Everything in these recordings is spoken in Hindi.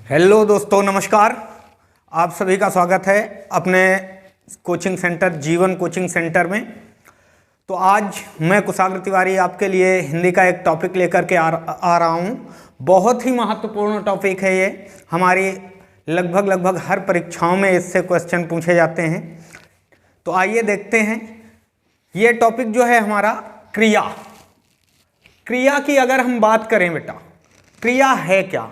हेलो दोस्तों, नमस्कार। आप सभी का स्वागत है अपने कोचिंग सेंटर जीवन कोचिंग सेंटर में। तो आज मैं कुशाग्र तिवारी आपके लिए हिंदी का एक टॉपिक लेकर के आ रहा हूँ। बहुत ही महत्वपूर्ण टॉपिक है ये। हमारी लगभग हर परीक्षाओं में इससे क्वेश्चन पूछे जाते हैं। तो आइए देखते हैं। ये टॉपिक जो है हमारा क्रिया की अगर हम बात करें बेटा, क्रिया है क्या?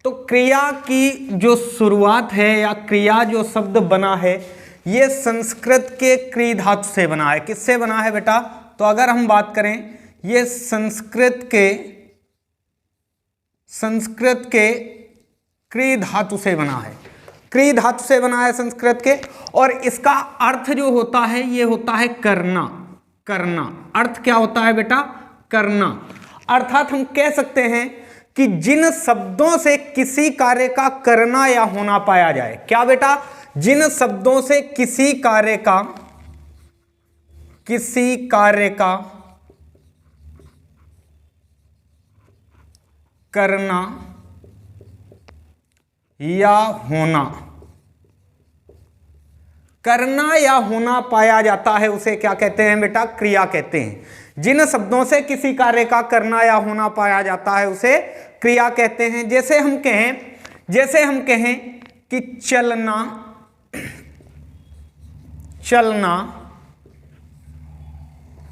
तो क्रिया की जो शुरुआत है या क्रिया जो शब्द बना है ये संस्कृत के क्री धातु से बना है। किससे बना है बेटा? तो अगर हम बात करें ये संस्कृत के क्री धातु से बना है। क्री धातु से बना है संस्कृत के, और इसका अर्थ जो होता है ये होता है करना। अर्थ क्या होता है बेटा? करना। अर्थात हम कह सकते हैं कि जिन शब्दों से किसी कार्य का करना या होना पाया जाए। क्या बेटा? जिन शब्दों से किसी कार्य का करना या होना पाया जाता है उसे क्या कहते हैं बेटा? क्रिया कहते हैं। जिन शब्दों से किसी कार्य का करना या होना पाया जाता है उसे क्रिया कहते हैं। जैसे हम कहें कि चलना,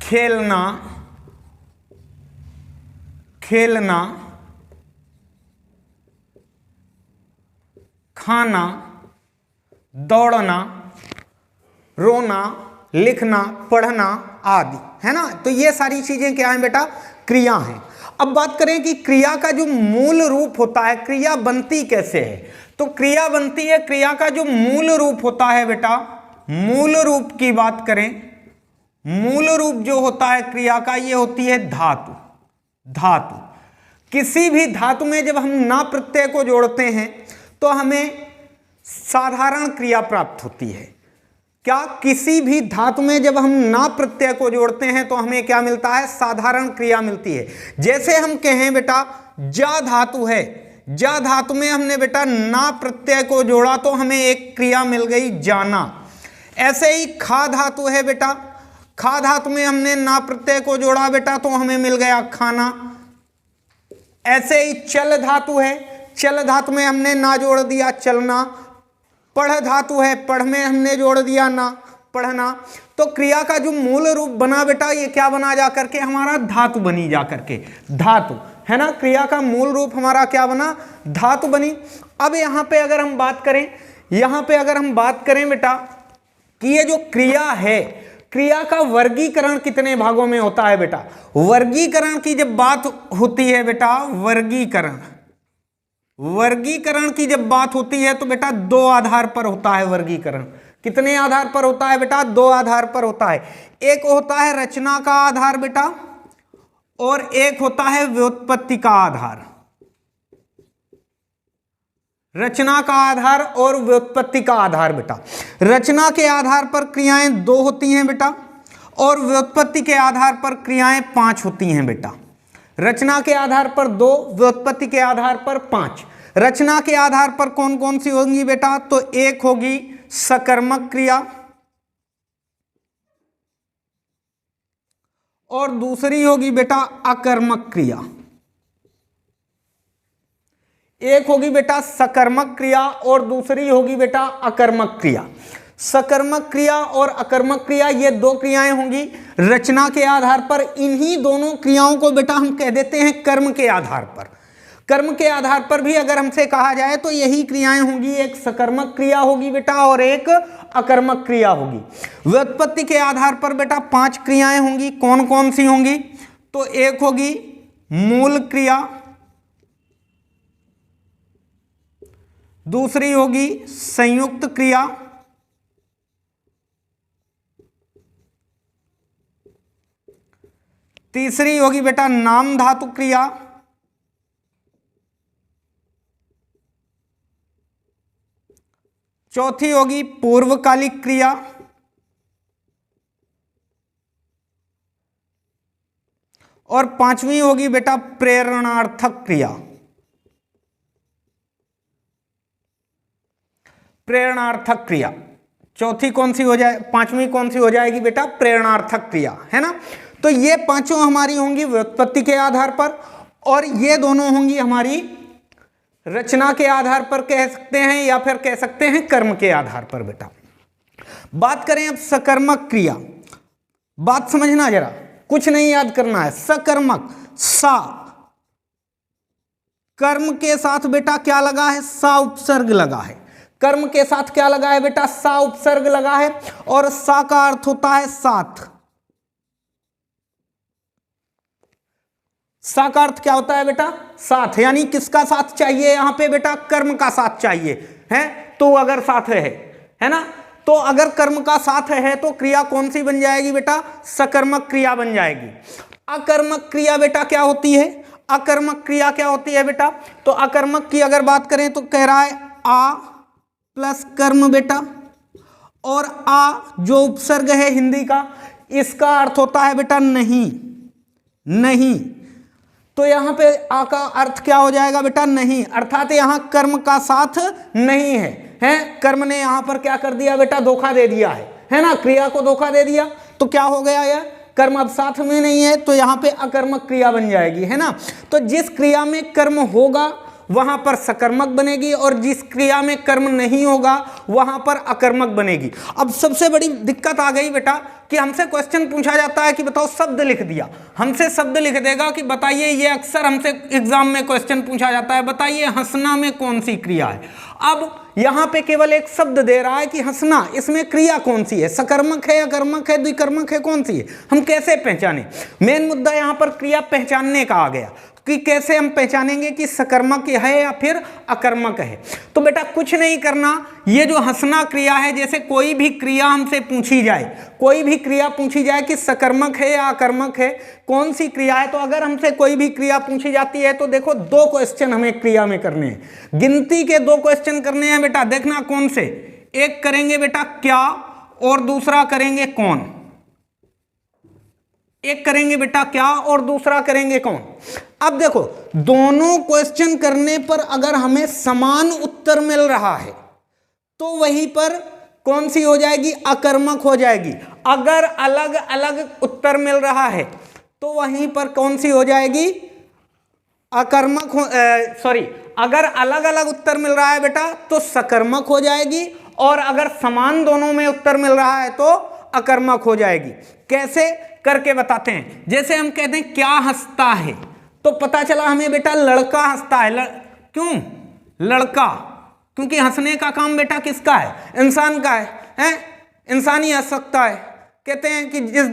खेलना, खाना, दौड़ना, रोना, लिखना, पढ़ना आदि, है ना। तो ये सारी चीजें क्या हैं बेटा? क्रिया हैं। अब बात करें कि क्रिया का जो मूल रूप होता है, क्रिया बनती कैसे है? तो क्रिया बनती है, क्रिया का जो मूल रूप होता है बेटा, मूल रूप की बात करें, मूल रूप जो होता है क्रिया का ये होती है धातु। किसी भी धातु में जब हम ना प्रत्यय को जोड़ते हैं तो हमें साधारण क्रिया प्राप्त होती है। क्या? किसी भी धातु में जब हम ना प्रत्यय को जोड़ते हैं तो हमें क्या मिलता है? साधारण क्रिया मिलती है। जैसे हम कहें बेटा जा धातु है, जा धातु में हमने बेटा ना प्रत्यय को जोड़ा तो हमें एक क्रिया मिल गई जाना। ऐसे ही खा धातु है बेटा, खा धातु में हमने ना प्रत्यय को जोड़ा बेटा तो हमें मिल गया खाना। ऐसे ही चल धातु है, चल धातु में हमने ना जोड़ दिया चलना। पढ़ धातु है, पढ़ में हमने जोड़ दिया ना, पढ़ना। तो क्रिया का जो मूल रूप बना बेटा ये क्या बना जा करके? हमारा धातु बनी जा करके, धातु, है ना। क्रिया का मूल रूप हमारा क्या बना? धातु बनी। अब यहाँ पे अगर हम बात करें बेटा कि ये जो क्रिया है, क्रिया का वर्गीकरण कितने भागों में होता है बेटा? वर्गीकरण की जब बात होती है बेटा, वर्गीकरण की जब बात होती है तो बेटा दो आधार पर होता है वर्गीकरण। कितने आधार पर होता है बेटा? दो आधार पर होता है। एक होता है रचना का आधार बेटा, और एक होता है व्युत्पत्ति का आधार। रचना का आधार और व्युत्पत्ति का आधार बेटा। रचना के आधार पर क्रियाएं 2 होती हैं बेटा, और व्युत्पत्ति के आधार पर क्रियाएं 5 होती हैं बेटा। रचना के आधार पर 2, व्युत्पत्ति के आधार पर 5। रचना के आधार पर कौन कौन सी होंगी बेटा? तो एक होगी सकर्मक क्रिया, और दूसरी होगी बेटा अकर्मक क्रिया। एक होगी बेटा सकर्मक क्रिया और दूसरी होगी बेटा अकर्मक क्रिया। सकर्मक क्रिया और अकर्मक क्रिया ये 2 क्रियाएं होंगी रचना के आधार पर। इन्हीं दोनों क्रियाओं को बेटा हम कह देते हैं कर्म के आधार पर। कर्म के आधार पर भी अगर हमसे कहा जाए तो यही क्रियाएं होंगी, एक सकर्मक क्रिया होगी बेटा और एक अकर्मक क्रिया होगी। व्युत्पत्ति के आधार पर बेटा 5 क्रियाएं होंगी। कौन कौन सी होंगी? तो एक होगी मूल क्रिया, दूसरी होगी संयुक्त क्रिया, तीसरी होगी बेटा नाम धातु क्रिया, चौथी होगी पूर्वकालिक क्रिया, और 5वीं होगी बेटा प्रेरणार्थक क्रिया। प्रेरणार्थक क्रिया। चौथी कौन सी हो जाए, पांचवी कौन सी हो जाएगी बेटा, प्रेरणार्थक क्रिया, है ना। तो ये पांचों हमारी होंगी व्युत्पत्ति के आधार पर, और ये दोनों होंगी हमारी रचना के आधार पर कह सकते हैं, या फिर कह सकते हैं कर्म के आधार पर बेटा। बात करें अब सकर्मक क्रिया, बात समझना जरा, कुछ नहीं याद करना है। सकर्मक, सा कर्म के साथ बेटा क्या लगा है, सा उपसर्ग लगा है। कर्म के साथ क्या लगा है बेटा, सा उपसर्ग लगा है, और सा का अर्थ होता है साथ। सा का अर्थ क्या होता है बेटा, साथ, यानी किसका साथ चाहिए यहां पे बेटा, कर्म का साथ चाहिए, है। तो अगर साथ है ना, तो अगर कर्म का साथ है तो क्रिया कौन सी बन जाएगी बेटा, सकर्मक क्रिया बन जाएगी। अकर्मक क्रिया बेटा क्या होती है, अकर्मक क्रिया क्या होती है बेटा, तो अकर्मक की अगर बात करें तो कह रहा है आ प्लस कर्म बेटा, और आ जो उपसर्ग है हिंदी का, इसका अर्थ होता है बेटा नहीं, नहीं। तो यहां पे आ का अर्थ क्या हो जाएगा बेटा, नहीं, अर्थात यहां कर्म का साथ नहीं है, कर्म ने यहां पर क्या कर दिया बेटा, धोखा दे दिया है ना, क्रिया को धोखा दे दिया। तो क्या हो गया यह, कर्म अब साथ में नहीं है, तो यहां पे अकर्मक क्रिया बन जाएगी, है ना। तो जिस क्रिया में कर्म होगा वहां पर सकर्मक बनेगी, और जिस क्रिया में कर्म नहीं होगा वहां पर अकर्मक बनेगी। अब सबसे बड़ी दिक्कत आ गई बेटा कि हमसे क्वेश्चन पूछा जाता है कि बताओ शब्द लिख दिया, हमसे शब्द लिख देगा कि बताइए, ये अक्सर हमसे एग्जाम में क्वेश्चन पूछा जाता है, बताइए हंसना में कौन सी क्रिया है। अब यहां पे केवल एक शब्द दे रहा है कि हंसना, इसमें क्रिया कौन सी है, सकर्मक है, अकर्मक है, द्विकर्मक है, कौन सी है, हम कैसे पहचाने। मेन मुद्दा यहां पर क्रिया पहचानने का आ गया कि कैसे हम पहचानेंगे कि सकर्मक है या फिर अकर्मक है। तो बेटा कुछ नहीं करना, ये जो हंसना क्रिया है, जैसे कोई भी क्रिया हमसे पूछी जाए, कोई भी क्रिया पूछी जाए कि सकर्मक है या अकर्मक है, कौन सी क्रिया है, तो अगर हमसे कोई भी क्रिया पूछी जाती है तो देखो 2 क्वेश्चन हमें क्रिया में करने हैं, गिनती के 2 क्वेश्चन करने हैं बेटा। देखना कौन से, एक करेंगे बेटा क्या, और दूसरा करेंगे कौन। एक करेंगे बेटा क्या और दूसरा करेंगे कौन। अब देखो दोनों क्वेश्चन करने पर अगर हमें समान उत्तर मिल रहा है तो वहीं पर कौन सी हो जाएगी, अकर्मक हो जाएगी। अगर अलग अलग उत्तर मिल रहा है तो वहीं पर कौन सी हो जाएगी, अकर्मक हो, अगर अलग अलग उत्तर मिल रहा है बेटा तो सकर्मक हो जाएगी, और अगर समान दोनों में उत्तर मिल रहा है तो अकर्मक हो जाएगी। कैसे करके बताते हैं। जैसे हम कहते हैं क्या हंसता है, तो पता चला हमें बेटा लड़का हंसता है। क्यों लड़का, क्योंकि हंसने का काम बेटा किसका है, इंसान का है? इंसान ही हंस सकता है। कहते हैं कि जिस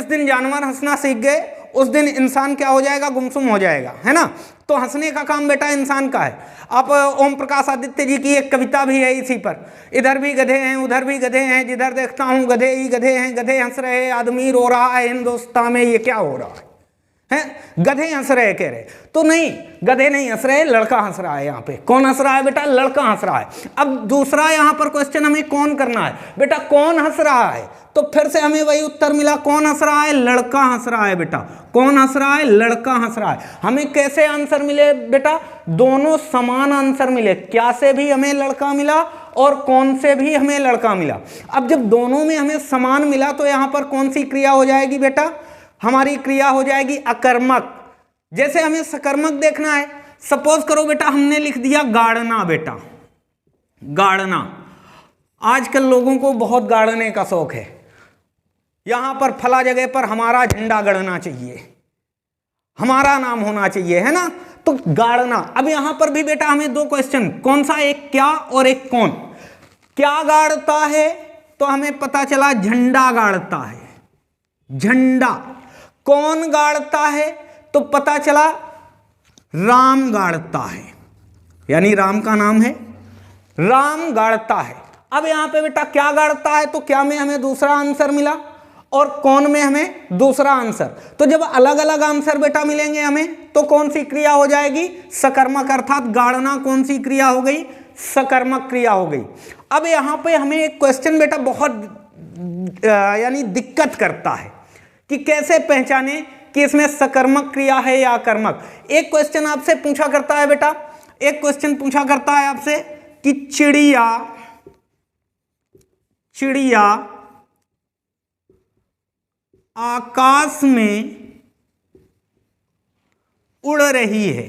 दिन जानवर हंसना सीख गए उस दिन इंसान क्या हो जाएगा, गुमसुम हो जाएगा, है ना। तो हंसने का काम बेटा इंसान का है। आप ओम प्रकाश आदित्य जी की एक कविता भी है इसी पर, इधर भी गधे हैं उधर भी गधे हैं, जिधर देखता हूँ गधे ही गधे हैं, गधे हंस रहे आदमी रो रहा है, हिंदुस्तान में ये क्या हो रहा है, गधे हंस रहे कह रहे, तो नहीं गधे नहीं हंस रहे, लड़का हंस रहा है। यहाँ पे कौन हंस रहा है बेटा, लड़का हंस रहा है। अब दूसरा यहाँ पर क्वेश्चन हमें कौन करना है बेटा, कौन हंस रहा है, तो फिर से हमें वही उत्तर मिला, कौन हंस रहा है, लड़का हंस रहा है बेटा। कौन हंस रहा है, लड़का हंस रहा है। हमें कैसे आंसर मिले बेटा, दोनों समान आंसर मिले, क्या से भी हमें लड़का मिला और कौन से भी हमें लड़का मिला। अब जब दोनों में हमें समान मिला तो यहाँ पर कौन सी क्रिया हो जाएगी बेटा, हमारी क्रिया हो जाएगी अकर्मक। जैसे हमें सकर्मक देखना है, सपोज करो बेटा हमने लिख दिया गाड़ना बेटा, गाड़ना। आजकल लोगों को बहुत गाड़ने का शौक है, यहां पर फला जगह पर हमारा झंडा गड़ना चाहिए, हमारा नाम होना चाहिए, है ना, तो गाड़ना। अब यहां पर भी बेटा हमें 2 क्वेश्चन, कौन सा, एक क्या और एक कौन। क्या गाड़ता है तो हमें पता चला झंडा गाड़ता है, झंडा। कौन गाड़ता है तो पता चला राम गाड़ता है, यानी राम का नाम है, राम गाड़ता है। अब यहां पे बेटा क्या गाड़ता है तो क्या में हमें दूसरा आंसर मिला और कौन में हमें दूसरा आंसर। तो जब अलग अलग आंसर बेटा मिलेंगे हमें तो कौन सी क्रिया हो जाएगी, सकर्मक, अर्थात गाड़ना कौन सी क्रिया हो गई, सकर्मक क्रिया हो गई। अब यहां पे हमें एक क्वेश्चन बेटा बहुत यानी दिक्कत करता है कि कैसे पहचाने कि इसमें सकर्मक क्रिया है या अकर्मक। एक क्वेश्चन आपसे पूछा करता है बेटा, एक क्वेश्चन पूछा करता है आपसे कि चिड़िया चिड़िया आकाश में उड़ रही है।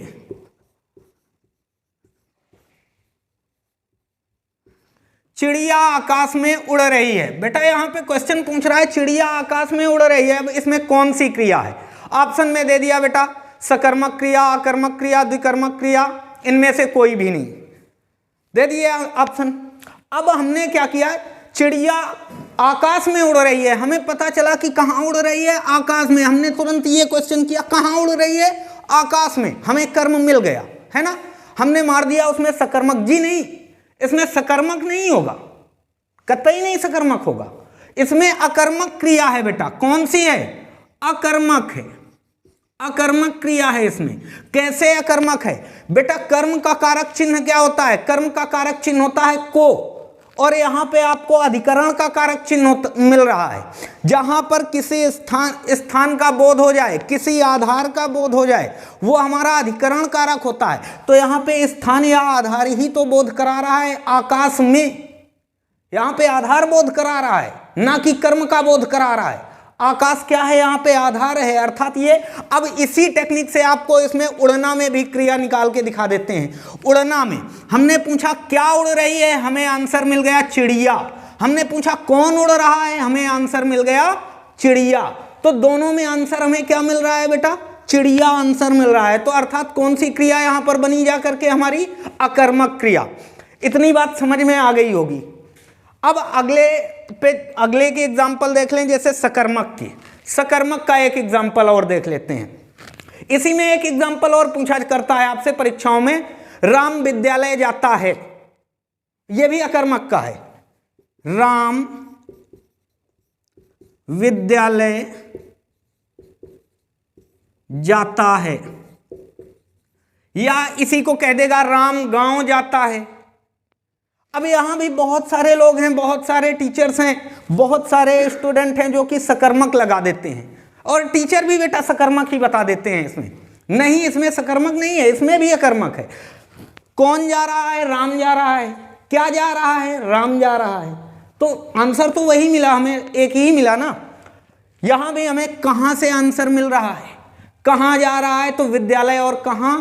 चिड़िया आकाश में उड़ रही है। बेटा यहां पे क्वेश्चन पूछ रहा है चिड़िया आकाश में उड़ रही है, अब इसमें कौन सी क्रिया है? ऑप्शन में दे दिया बेटा सकर्मक क्रिया, अकर्मक क्रिया, द्विकर्मक क्रिया, इनमें से कोई भी नहीं दे दिया ऑप्शन। अब हमने क्या किया, चिड़िया आकाश में उड़ रही है, हमें पता चला कि कहां उड़ रही है, आकाश में। हमने तुरंत ये क्वेश्चन किया कहां उड़ रही है, आकाश में, हमें कर्म मिल गया है ना। हमने मार दिया उसमें सकर्मक। जी नहीं, इसमें सकर्मक नहीं होगा, कतई नहीं सकर्मक होगा, इसमें अकर्मक क्रिया है बेटा। कौन सी है? अकर्मक है, अकर्मक क्रिया है इसमें। कैसे अकर्मक है बेटा? कर्म का कारक चिन्ह क्या होता है? कर्म का कारक चिन्ह होता है को, और यहां पे आपको अधिकरण का कारक चिन्ह मिल रहा है। जहां पर किसी स्थान का बोध हो जाए, किसी आधार का बोध हो जाए, वो हमारा अधिकरण कारक होता है। तो यहां पे स्थान या आधार ही तो बोध करा रहा है आकाश में, यहां पे आधार बोध करा रहा है, ना कि कर्म का बोध करा रहा है। आकाश क्या है? यहाँ पे आधार है, अर्थात ये। अब इसी टेक्निक से आपको इसमें उड़ना में भी क्रिया निकाल के दिखा देते हैं। उड़ना में हमने पूछा क्या उड़ रही है, हमें आंसर मिल गया चिड़िया। हमने पूछा कौन उड़ रहा है, हमें आंसर मिल गया चिड़िया। तो दोनों में आंसर हमें क्या मिल रहा है बेटा? चिड़िया आंसर मिल रहा है। तो अर्थात कौन सी क्रिया यहां पर बनी जा करके? हमारी अकर्मक क्रिया। इतनी बात समझ में आ गई होगी। अब अगले की एग्जाम्पल देख लें, जैसे सकर्मक की। सकर्मक का एक एग्जाम्पल और देख लेते हैं। इसी में एक एग्जाम्पल और पूछा करता है आपसे परीक्षाओं में, राम विद्यालय जाता है, यह भी अकर्मक का है। राम विद्यालय जाता है, या इसी को कह देगा राम गांव जाता है। अब यहां भी बहुत सारे लोग हैं, बहुत सारे टीचर्स हैं, बहुत सारे स्टूडेंट हैं जो कि सकर्मक लगा देते हैं, और टीचर भी बेटा सकर्मक ही बता देते हैं इसमें। नहीं, इसमें सकर्मक नहीं है, इसमें भी अकर्मक है। कौन जा रहा है? राम जा रहा है। क्या जा रहा है? राम जा रहा है। तो आंसर तो वही मिला, हमें एक ही मिला ना। यहां भी हमें कहां से आंसर मिल रहा है, कहां जा रहा है? तो विद्यालय, और कहां?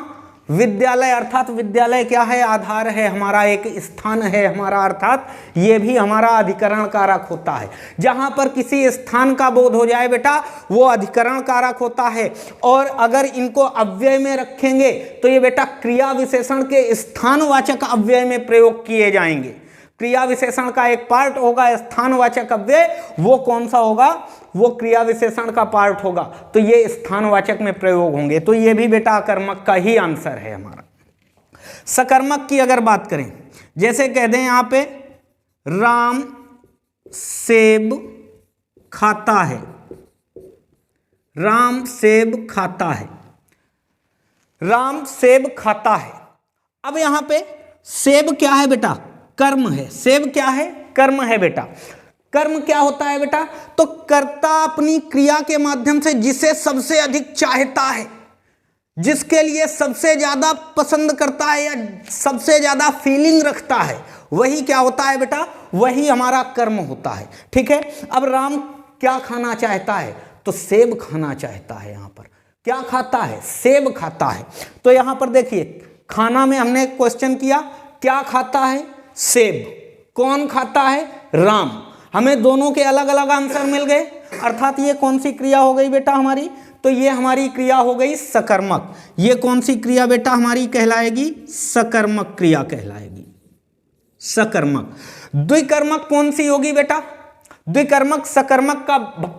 विद्यालय। अर्थात विद्यालय क्या है? आधार है हमारा, एक स्थान है हमारा, अर्थात ये भी हमारा अधिकरण कारक होता है। जहां पर किसी स्थान का बोध हो जाए बेटा, वो अधिकरण कारक होता है। और अगर इनको अव्यय में रखेंगे तो ये बेटा क्रिया विशेषण के स्थानवाचक अव्यय में प्रयोग किए जाएंगे। क्रिया विशेषण का एक पार्ट होगा स्थानवाचक अव्यय, वो कौन सा होगा? वो क्रिया विशेषण का पार्ट होगा, तो ये स्थानवाचक में प्रयोग होंगे। तो ये भी बेटा अकर्मक का ही आंसर है हमारा। सकर्मक की अगर बात करें, जैसे कह दें यहां पे राम सेब खाता है, राम सेब खाता है, राम सेब खाता है। अब यहां पे सेब क्या है बेटा? कर्म है। सेब क्या है? कर्म है बेटा। कर्म क्या होता है बेटा? तो कर्ता अपनी क्रिया के माध्यम से जिसे सबसे अधिक चाहता है, जिसके लिए सबसे ज्यादा पसंद करता है या सबसे ज्यादा फीलिंग रखता है, वही क्या होता है बेटा? वही हमारा कर्म होता है। ठीक है। अब राम क्या खाना चाहता है? तो सेब खाना चाहता है। यहां पर क्या खाता है? सेब खाता है। तो यहां पर देखिए, खाना में हमने क्वेश्चन किया क्या खाता है? सेब। कौन खाता है? राम। हमें दोनों के अलग अलग आंसर मिल गए, अर्थात ये कौन सी क्रिया हो गई बेटा हमारी? तो ये हमारी क्रिया हो गई सकर्मक। ये कौन सी क्रिया बेटा हमारी कहलाएगी? सकर्मक क्रिया कहलाएगी, सकर्मक। द्विकर्मक कौन सी होगी बेटा? द्विकर्मक सकर्मक का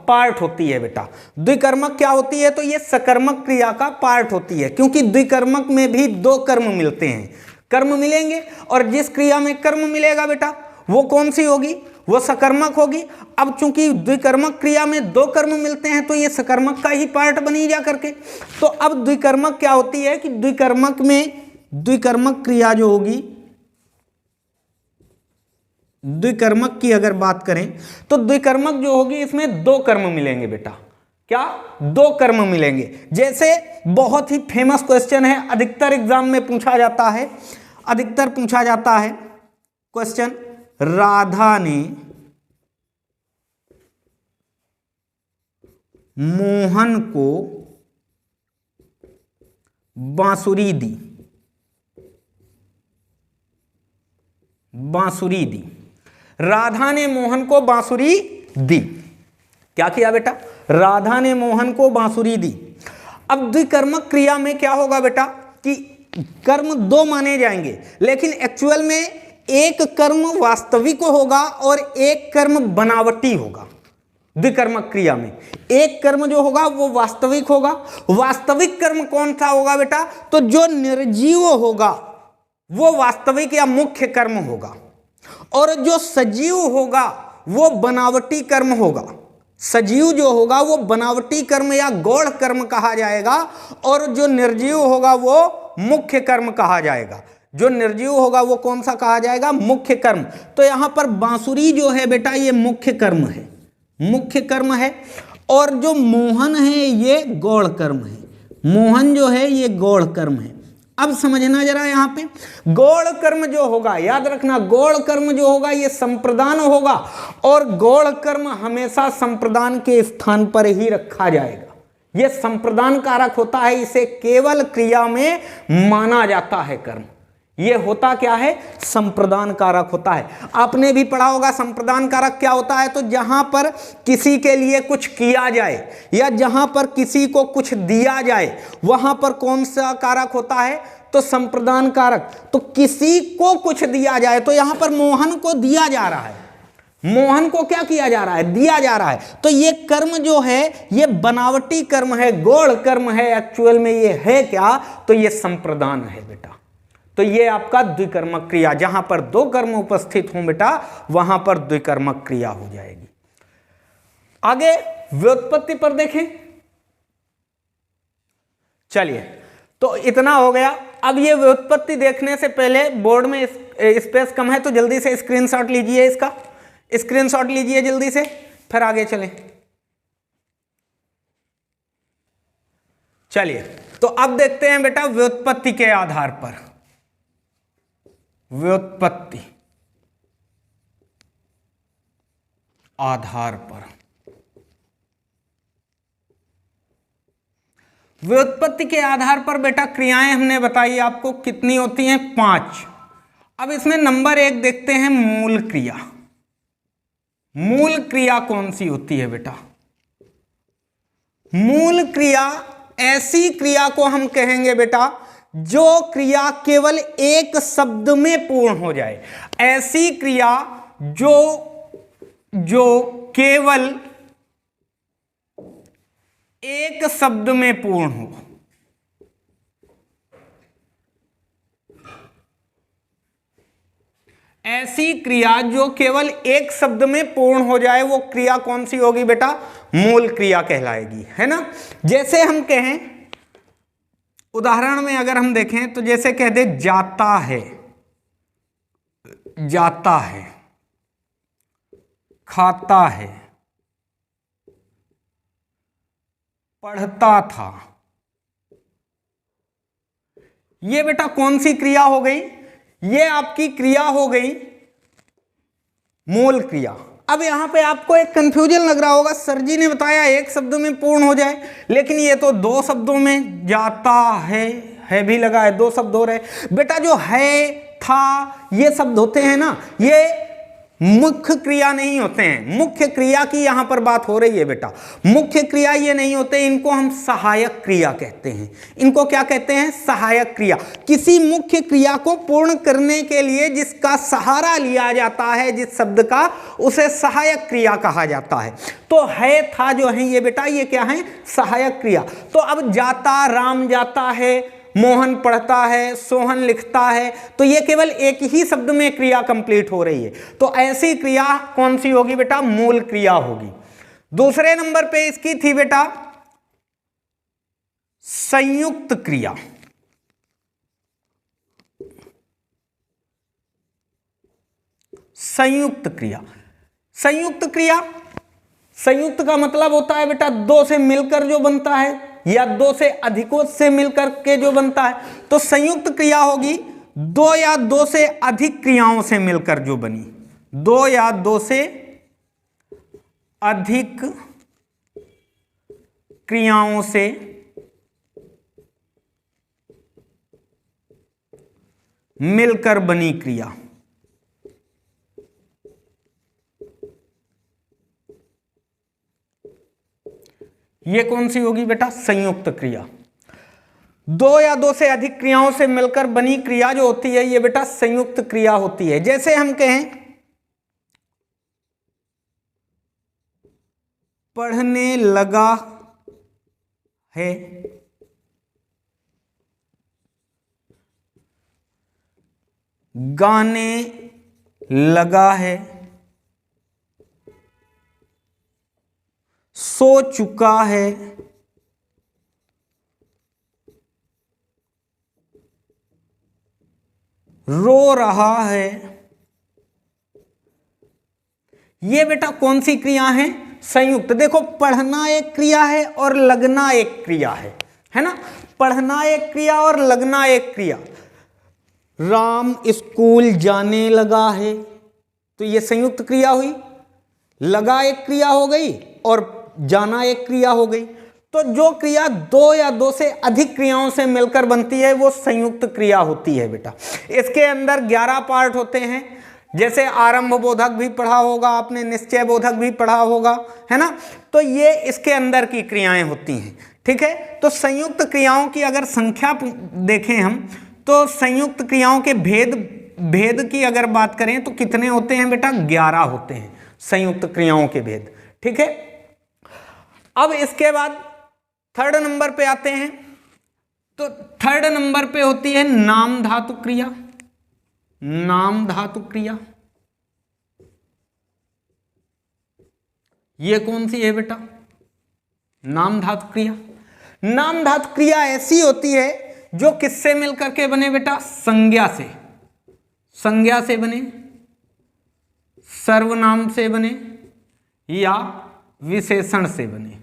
पार्ट होती है बेटा। द्विकर्मक क्या होती है? तो ये सकर्मक क्रिया का पार्ट होती है, क्योंकि द्विकर्मक में भी दो कर्म मिलते हैं, कर्म मिलेंगे, और जिस क्रिया में कर्म मिलेगा बेटा वो कौन सी होगी? वो सकर्मक होगी। अब चूंकि द्विकर्मक क्रिया में दो कर्म मिलते हैं तो ये सकर्मक का ही पार्ट बनी जा करके। तो अब द्विकर्मक क्या होती है कि द्विकर्मक में द्विकर्मक क्रिया जो होगी, द्विकर्मक की अगर बात करें तो द्विकर्मक जो होगी इसमें दो कर्म मिलेंगे बेटा। क्या? दो कर्म मिलेंगे। जैसे बहुत ही फेमस क्वेश्चन है, अधिकतर एग्जाम में पूछा जाता है, अधिकतर पूछा जाता है क्वेश्चन, राधा ने मोहन को बांसुरी दी। बांसुरी दी। राधा ने मोहन को बांसुरी दी। क्या किया बेटा? राधा ने मोहन को बांसुरी दी। अब द्विकर्मक क्रिया में क्या होगा बेटा कि कर्म दो माने जाएंगे, लेकिन एक्चुअल में एक कर्म वास्तविक होगा और एक कर्म बनावटी होगा। द्विकर्मक क्रिया में एक कर्म जो होगा वो वास्तविक होगा। वास्तविक कर्म कौन सा होगा बेटा? तो जो निर्जीव होगा वो वास्तविक या मुख्य कर्म होगा, और जो सजीव होगा वो बनावटी कर्म होगा। सजीव जो होगा वो बनावटी कर्म या गौण कर्म कहा जाएगा, और जो निर्जीव होगा वो मुख्य कर्म कहा जाएगा। जो निर्जीव होगा वो कौन सा कहा जाएगा? मुख्य कर्म। तो यहां पर बांसुरी जो है बेटा ये मुख्य कर्म है, मुख्य कर्म है, और जो मोहन है ये गौण कर्म है। मोहन जो है ये गौण कर्म है। अब समझना जरा, यहां पे गौण कर्म जो होगा, याद रखना, गौण कर्म जो होगा ये संप्रदान होगा, और गौण कर्म हमेशा संप्रदान के स्थान पर ही रखा जाएगा। ये संप्रदान कारक होता है, इसे केवल क्रिया में माना जाता है कर्म। ये होता क्या है? संप्रदान कारक होता है। आपने भी पढ़ा होगा संप्रदान कारक क्या होता है। तो जहां पर किसी के लिए कुछ किया जाए या जहां पर किसी को कुछ दिया जाए, वहां पर कौन सा कारक होता है? तो संप्रदान कारक। तो किसी को कुछ दिया जाए, तो यहां पर मोहन को दिया जा रहा है। मोहन को क्या किया जा रहा है? दिया जा रहा है। तो ये कर्म जो है ये बनावटी कर्म है, गौण कर्म है। एक्चुअल में ये है क्या? तो ये संप्रदान है बेटा। तो ये आपका द्विकर्मक क्रिया, जहां पर दो कर्म उपस्थित हों बेटा वहां पर द्विकर्मक क्रिया हो जाएगी। आगे व्युत्पत्ति पर देखें। चलिए, तो इतना हो गया। अब ये व्युत्पत्ति देखने से पहले बोर्ड में स्पेस कम है, तो जल्दी से स्क्रीनशॉट लीजिए, इसका स्क्रीनशॉट लीजिए जल्दी से, फिर आगे चलें। चलिए, तो अब देखते हैं बेटा व्युत्पत्ति के आधार पर। व्युत्पत्ति आधार पर, व्युत्पत्ति के आधार पर बेटा क्रियाएं हमने बताई आपको कितनी होती हैं? 5। अब इसमें नंबर 1 देखते हैं, मूल क्रिया। मूल क्रिया कौन सी होती है बेटा? मूल क्रिया ऐसी क्रिया को हम कहेंगे बेटा जो क्रिया केवल एक शब्द में पूर्ण हो जाए। ऐसी क्रिया जो केवल एक शब्द में पूर्ण हो। ऐसी क्रिया जो केवल एक शब्द में पूर्ण हो जाए, वो क्रिया कौन सी होगी बेटा? मूल क्रिया कहलाएगी, है ना। जैसे हम कहें, उदाहरण में अगर हम देखें तो जैसे कह दे जाता है, जाता है, खाता है, पढ़ता था। ये बेटा कौन सी क्रिया हो गई? ये आपकी क्रिया हो गई मूल क्रिया। अब यहां पे आपको एक कंफ्यूजन लग रहा होगा, सर जी ने बताया एक शब्द में पूर्ण हो जाए, लेकिन ये तो दो शब्दों में, जाता है भी लगा है, दो शब्द हो रहे। बेटा जो है, था, ये शब्द होते हैं ना, ये मुख्य क्रिया नहीं होते हैं। मुख्य क्रिया की यहां पर बात हो रही है बेटा। मुख्य क्रिया ये नहीं होते, इनको हम सहायक क्रिया कहते हैं। इनको क्या कहते हैं? सहायक क्रिया। किसी मुख्य क्रिया को पूर्ण करने के लिए जिसका सहारा लिया जाता है, जिस शब्द का, उसे सहायक क्रिया कहा जाता है। तो है, था जो है ये बेटा, ये क्या है? सहायक क्रिया। तो अब जाता, राम जाता है, मोहन पढ़ता है, सोहन लिखता है, तो ये केवल एक ही शब्द में क्रिया कंप्लीट हो रही है। तो ऐसी क्रिया कौन सी होगी बेटा? मूल क्रिया होगी। दूसरे नंबर पे इसकी थी बेटा संयुक्त क्रिया। संयुक्त क्रिया। संयुक्त क्रिया, संयुक्त का मतलब होता है बेटा दो से मिलकर जो बनता है, या दो से अधिकों से मिलकर के जो बनता है। तो संयुक्त क्रिया होगी दो या दो से अधिक क्रियाओं से मिलकर जो बनी, दो या दो से अधिक क्रियाओं से मिलकर बनी क्रिया, ये कौन सी होगी बेटा? संयुक्त क्रिया। दो या दो से अधिक क्रियाओं से मिलकर बनी क्रिया जो होती है ये बेटा संयुक्त क्रिया होती है। जैसे हम कहें पढ़ने लगा है, गाने लगा है, सो चुका है, रो रहा है, ये बेटा कौन सी क्रिया है? संयुक्त। देखो पढ़ना एक क्रिया है और लगना एक क्रिया है ना? पढ़ना एक क्रिया और लगना एक क्रिया। राम स्कूल जाने लगा है, तो ये संयुक्त क्रिया हुई। लगा एक क्रिया हो गई और जाना एक क्रिया हो गई। तो जो क्रिया दो या दो से अधिक क्रियाओं से मिलकर बनती है वो संयुक्त क्रिया होती है बेटा। इसके अंदर 11 पार्ट होते हैं, जैसे आरंभ बोधक भी पढ़ा होगा आपने, निश्चय बोधक भी पढ़ा होगा, है ना? तो ये इसके अंदर की क्रियाएं होती हैं, ठीक है। तो संयुक्त क्रियाओं की अगर संख्या देखें हम, तो संयुक्त क्रियाओं के भेद की अगर बात करें तो कितने होते हैं बेटा? 11 होते हैं संयुक्त क्रियाओं के भेद, ठीक है। अब इसके बाद थर्ड नंबर पे आते हैं, तो थर्ड नंबर पे होती है नाम धातु क्रिया। नाम धातु क्रिया ये कौन सी है बेटा? नाम धातु क्रिया। नाम धातु क्रिया ऐसी होती है जो किससे मिलकर के बने बेटा? संज्ञा से। संज्ञा से बने, सर्वनाम से बने या विशेषण से बने।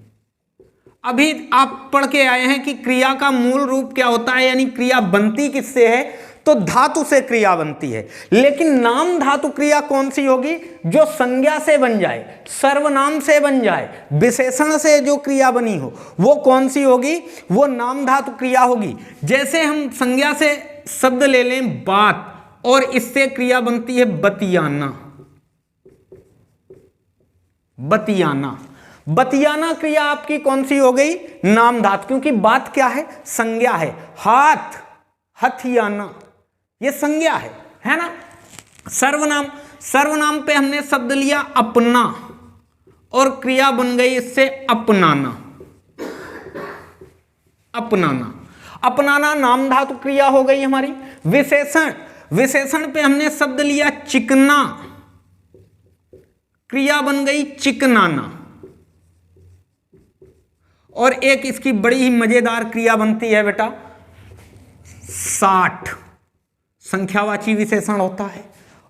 अभी आप पढ़ के आए हैं कि क्रिया का मूल रूप क्या होता है, यानी क्रिया बनती किससे है? तो धातु से क्रिया बनती है। लेकिन नाम धातु क्रिया कौन सी होगी? जो संज्ञा से बन जाए, सर्वनाम से बन जाए, विशेषण से जो क्रिया बनी हो वो कौन सी होगी? वो नाम धातु क्रिया होगी। जैसे हम संज्ञा से शब्द ले लें बात, और इससे क्रिया बनती है बतियाना। बतियाना, बतियाना क्रिया आपकी कौन सी हो गई? नाम धातु, क्योंकि बात क्या है? संज्ञा है। हाथ, हथियाना, ये संज्ञा है ना? सर्वनाम, सर्वनाम पे हमने शब्द लिया अपना और क्रिया बन गई इससे अपनाना। अपनाना, अपनाना नाम धातु क्रिया हो गई हमारी। विशेषण, विशेषण पे हमने शब्द लिया चिकना, क्रिया बन गई चिकनाना। और एक इसकी बड़ी ही मजेदार क्रिया बनती है बेटा 60, संख्यावाची विशेषण होता है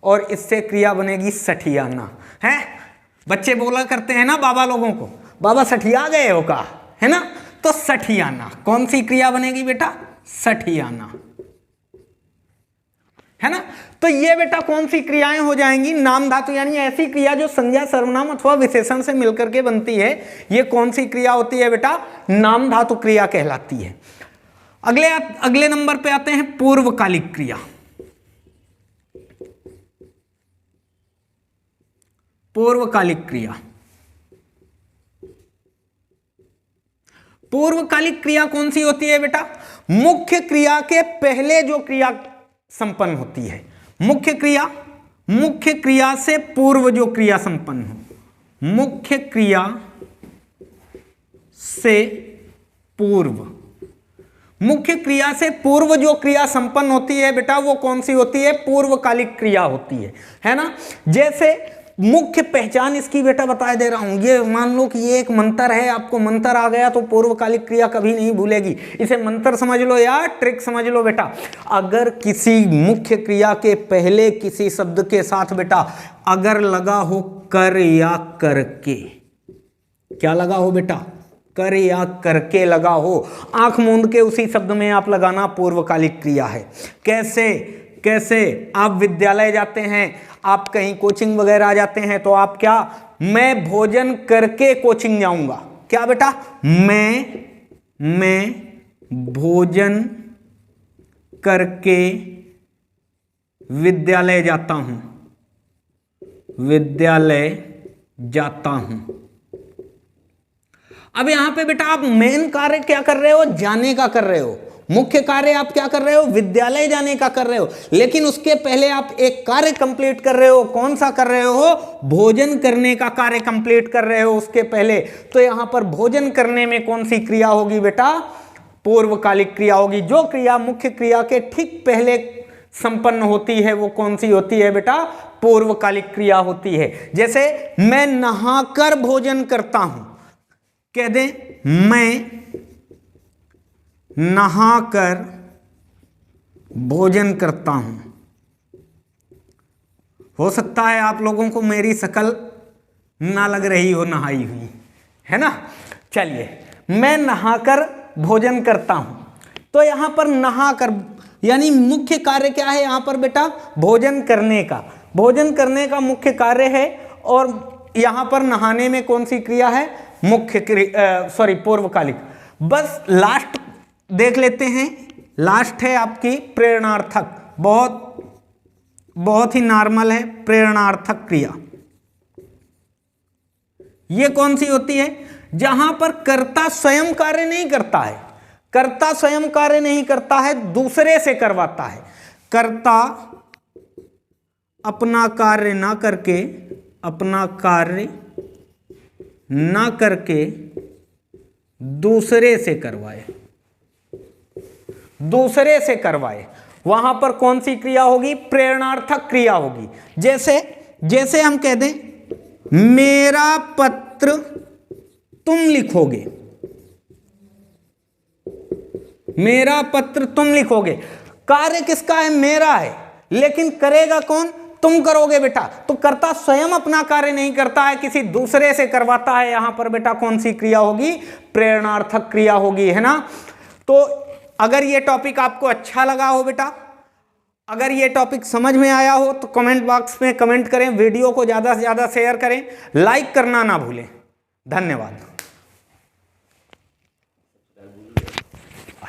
और इससे क्रिया बनेगी सठियाना। है बच्चे बोला करते हैं ना बाबा लोगों को, बाबा सठिया गए हो का, है ना? तो सठियाना कौन सी क्रिया बनेगी बेटा? सठियाना, है ना? तो ये बेटा कौन सी क्रियाएं हो जाएंगी? नाम धातु, यानी ऐसी क्रिया जो संज्ञा, सर्वनाम अथवा विशेषण से मिलकर के बनती है। ये कौन सी क्रिया होती है बेटा? नाम धातु क्रिया कहलाती है। अगले नंबर पे आते हैं पूर्वकालिक क्रिया। पूर्वकालिक क्रिया, पूर्वकालिक क्रिया कौन सी होती है बेटा? मुख्य क्रिया के पहले जो क्रिया संपन्न होती है। मुख्य क्रिया, मुख्य क्रिया से पूर्व जो क्रिया संपन्न हो। मुख्य क्रिया से पूर्व, मुख्य क्रिया से पूर्व जो क्रिया संपन्न होती है बेटा वो कौन सी होती है? पूर्वकालिक क्रिया होती है ना? जैसे मुख्य पहचान इसकी बेटा बता दे रहा हूं। ये मान लो कि ये एक मंत्र है, आपको मंत्र आ गया तो पूर्वकालिक क्रिया कभी नहीं भूलेगी। इसे मंत्र समझ लो या ट्रिक समझ लो बेटा। अगर किसी मुख्य क्रिया के पहले किसी शब्द के साथ बेटा अगर लगा हो कर या करके, क्या लगा हो बेटा? कर या करके लगा हो, आंख मूंद के उसी शब्द में आप लगाना पूर्वकालिक क्रिया है। कैसे? कैसे आप विद्यालय जाते हैं, आप कहीं कोचिंग वगैरह जाते हैं, तो आप क्या, मैं भोजन करके कोचिंग जाऊंगा। क्या बेटा, मैं भोजन करके विद्यालय जाता हूं, विद्यालय जाता हूं। अब यहां पे बेटा आप मेन कार्य क्या कर रहे हो, जाने का कर रहे हो। मुख्य कार्य आप क्या कर रहे हो, विद्यालय जाने का कर रहे हो, लेकिन उसके पहले आप एक कार्य कंप्लीट कर रहे हो। कौन सा कर रहे हो, भोजन करने का कार्य कंप्लीट कर रहे हो उसके पहले। तो यहां पर भोजन करने में कौन सी क्रिया होगी बेटा, पूर्वकालिक क्रिया होगी। जो क्रिया मुख्य क्रिया के ठीक पहले संपन्न होती है वो कौन सी होती है बेटा, पूर्वकालिक क्रिया होती है। जैसे मैं नहाकर भोजन करता हूं, कह दें मैं नहाकर भोजन करता हूं। हो सकता है आप लोगों को मेरी शक्ल ना लग रही हो नहाई हुई, है ना। चलिए, मैं नहाकर भोजन करता हूं, तो यहां पर नहाकर यानी मुख्य कार्य क्या है यहां पर बेटा, भोजन करने का। भोजन करने का मुख्य कार्य है, और यहां पर नहाने में कौन सी क्रिया है, मुख्य क्रिया, पूर्वकालिक। बस लास्ट देख लेते हैं, लास्ट है आपकी प्रेरणार्थक। बहुत ही नॉर्मल है प्रेरणार्थक क्रिया। ये कौन सी होती है, जहां पर कर्ता स्वयं कार्य नहीं करता है, कर्ता स्वयं कार्य नहीं करता है, दूसरे से करवाता है। कर्ता अपना कार्य ना करके, अपना कार्य ना करके दूसरे से करवाए, दूसरे से करवाए, वहां पर कौन सी क्रिया होगी, प्रेरणार्थक क्रिया होगी। जैसे हम कह दें मेरा पत्र तुम लिखोगे, मेरा पत्र तुम लिखोगे। कार्य किसका है, मेरा है, लेकिन करेगा कौन, तुम करोगे बेटा। तो कर्ता स्वयं अपना कार्य नहीं करता है, किसी दूसरे से करवाता है। यहां पर बेटा कौन सी क्रिया होगी, प्रेरणार्थक क्रिया होगी, है ना। तो अगर ये टॉपिक आपको अच्छा लगा हो बेटा, अगर ये टॉपिक समझ में आया हो तो कमेंट बॉक्स में कमेंट करें, वीडियो को ज़्यादा से ज़्यादा शेयर करें, लाइक करना ना भूलें। धन्यवाद।